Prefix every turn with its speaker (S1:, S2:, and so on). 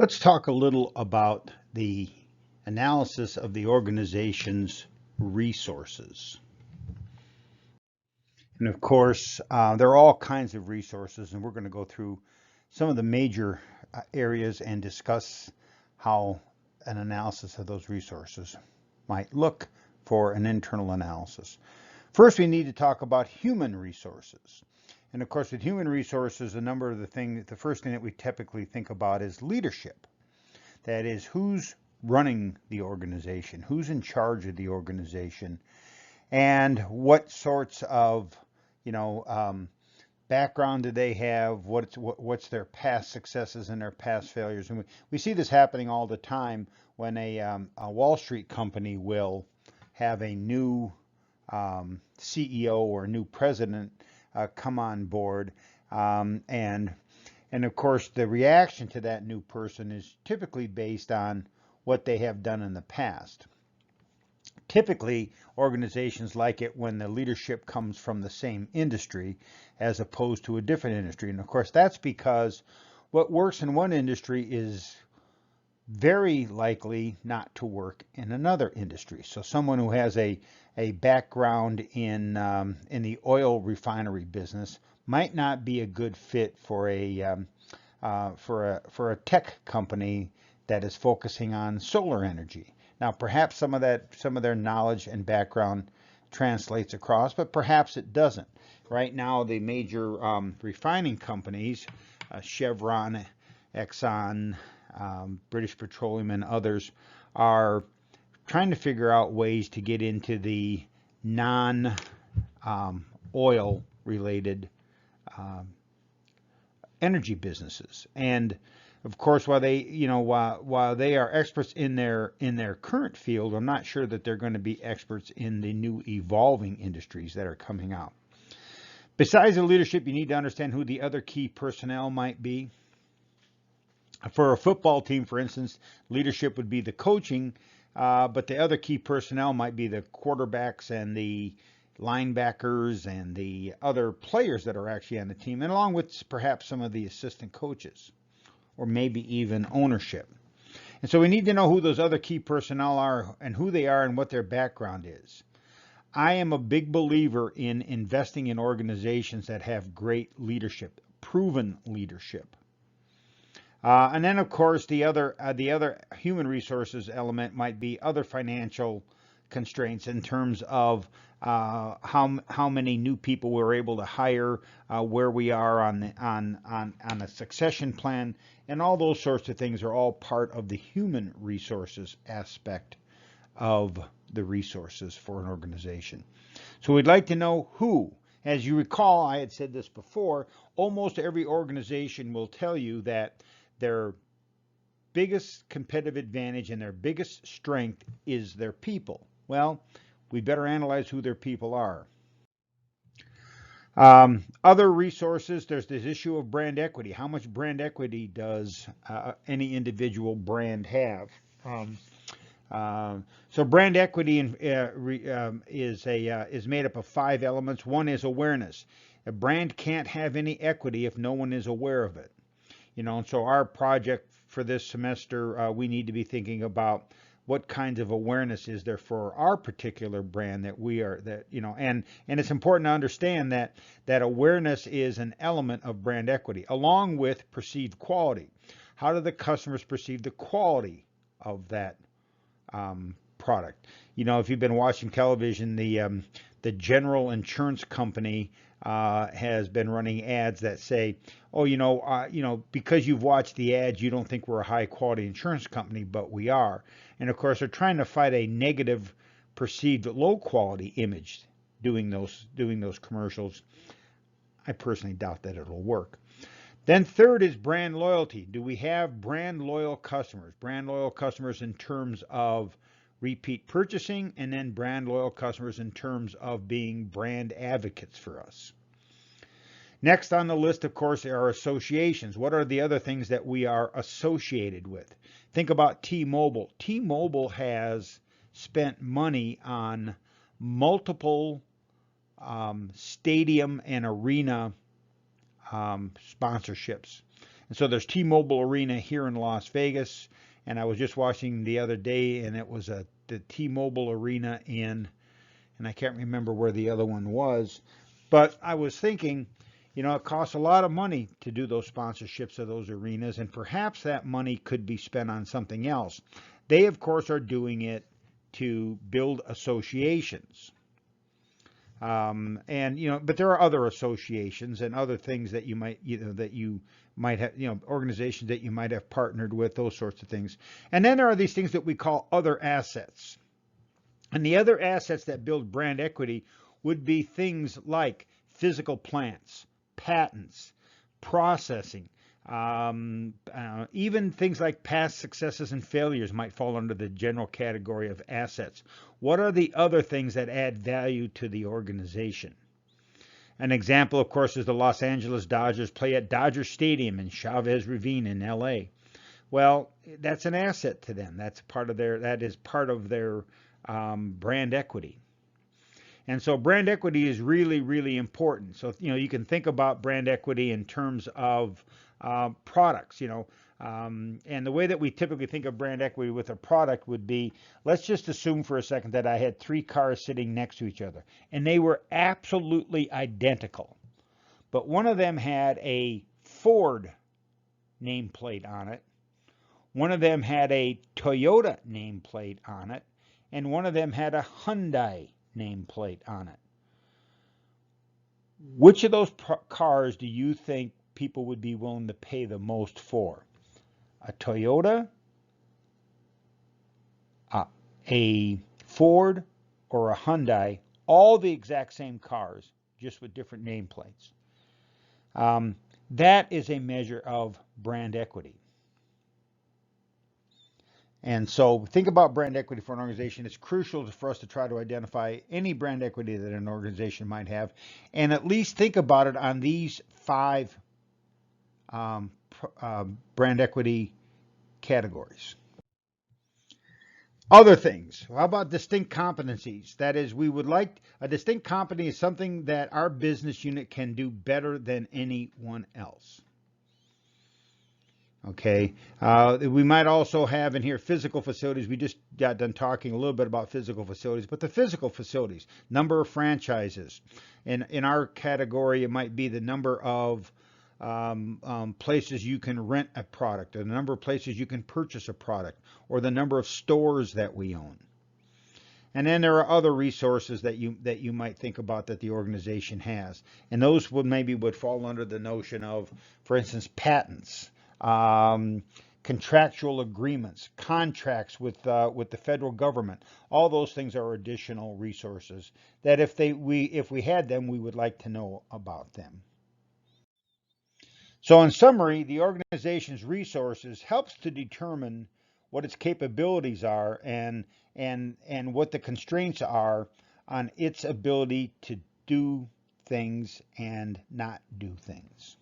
S1: Let's talk a little about the analysis of the organization's resources. And of course, there are all kinds of resources, and we're going to go through some of the major areas and discuss how an analysis of those resources might look for an internal analysis. First, we need to talk about human resources. And of course, with human resources, the first thing that we typically think about is leadership. That is, who's running the organization, who's in charge of the organization, and what sorts of, background do they have? What's their past successes and their past failures? And we see this happening all the time when a Wall Street company will have a new CEO or a new president come on board, and of course the reaction to that new person is typically based on what they have done in the past. Typically, organizations like it when the leadership comes from the same industry as opposed to a different industry. And of course, that's because what works in one industry is very likely not to work in another industry. So someone who has a background in the oil refinery business might not be a good fit for a tech company that is focusing on solar energy. Now, perhaps some of their knowledge and background translates across, but perhaps it doesn't. Right now, the major refining companies, Chevron, Exxon, British Petroleum, and others, are trying to figure out ways to get into the non-oil related energy businesses. And of course, while they are experts in their current field, I'm not sure that they're going to be experts in the new evolving industries that are coming out. Besides the leadership, you need to understand who the other key personnel might be. For a football team, for instance, leadership would be the coaching, but the other key personnel might be the quarterbacks and the linebackers and the other players that are actually on the team, and along with perhaps some of the assistant coaches, or maybe even ownership. And so we need to know who those other key personnel are and who they are and what their background is. I am a big believer in investing in organizations that have great leadership, proven leadership. And then, of course, the other human resources element might be other financial constraints in terms of how many new people we're able to hire, where we are on a succession plan, and all those sorts of things are all part of the human resources aspect of the resources for an organization. So we'd like to know who. As you recall, I had said this before, almost every organization will tell you that their biggest competitive advantage and their biggest strength is their people. Well, we better analyze who their people are. Other resources, there's this issue of brand equity. How much brand equity does any individual brand have? So brand equity is made up of 5 elements. One is awareness. A brand can't have any equity if no one is aware of it. And so our project for this semester, we need to be thinking about what kinds of awareness is there for our particular brand and it's important to understand that awareness is an element of brand equity, along with perceived quality. How do the customers perceive the quality of that product? If you've been watching television, the General Insurance Company has been running ads that say, because you've watched the ads, you don't think we're a high quality insurance company, but we are. And of course, they're trying to fight a negative perceived low quality image doing those commercials. I personally doubt that it'll work. Then third is brand loyalty. Do we have brand loyal customers? Brand loyal customers in terms of repeat purchasing, and then brand loyal customers in terms of being brand advocates for us. Next on the list, of course, are associations. What are the other things that we are associated with? Think about T-Mobile. T-Mobile has spent money on multiple stadium and arena sponsorships. And so there's T-Mobile Arena here in Las Vegas, and I was just watching the other day, and it was the T-Mobile Arena in, and I can't remember where the other one was, but I was thinking, you know, it costs a lot of money to do those sponsorships of those arenas, and perhaps that money could be spent on something else. They, of course, are doing it to build associations. And, you know, but there are other associations and other things that you might, that you might have, organizations that you might have partnered with, those sorts of things. And then there are these things that we call other assets. And the other assets that build brand equity would be things like physical plants, patents, processing, even things like past successes and failures might fall under the general category of assets. What are the other things that add value to the organization? An example, of course, is the Los Angeles Dodgers play at Dodger Stadium in Chavez Ravine in LA. Well, that's an asset to them. That is part of their brand equity. And so brand equity is really, really important. So, you can think about brand equity in terms of products, and the way that we typically think of brand equity with a product would be, let's just assume for a second that I had 3 cars sitting next to each other, and they were absolutely identical. But one of them had a Ford nameplate on it, one of them had a Toyota nameplate on it, and one of them had a Hyundai nameplate on it. Which of those cars do you think people would be willing to pay the most for? A Toyota, a Ford, or a Hyundai? All the exact same cars, just with different nameplates. That is a measure of brand equity. And so think about brand equity for an organization. It's crucial for us to try to identify any brand equity that an organization might have, and at least think about it on these 5 brand equity categories. Other things. How about distinct competencies? That is, we would like a distinct competency is something that our business unit can do better than anyone else. Okay, we might also have in here physical facilities. We just got done talking a little bit about physical facilities, but the physical facilities, number of franchises. In our category, it might be the number of places you can rent a product, or the number of places you can purchase a product, or the number of stores that we own. And then there are other resources that you might think about that the organization has, and those would fall under the notion of, for instance, patents. Contractual agreements, contracts with the federal government. All those things are additional resources that if we had them, we would like to know about them. So in summary, the organization's resources helps to determine what its capabilities are and what the constraints are on its ability to do things and not do things.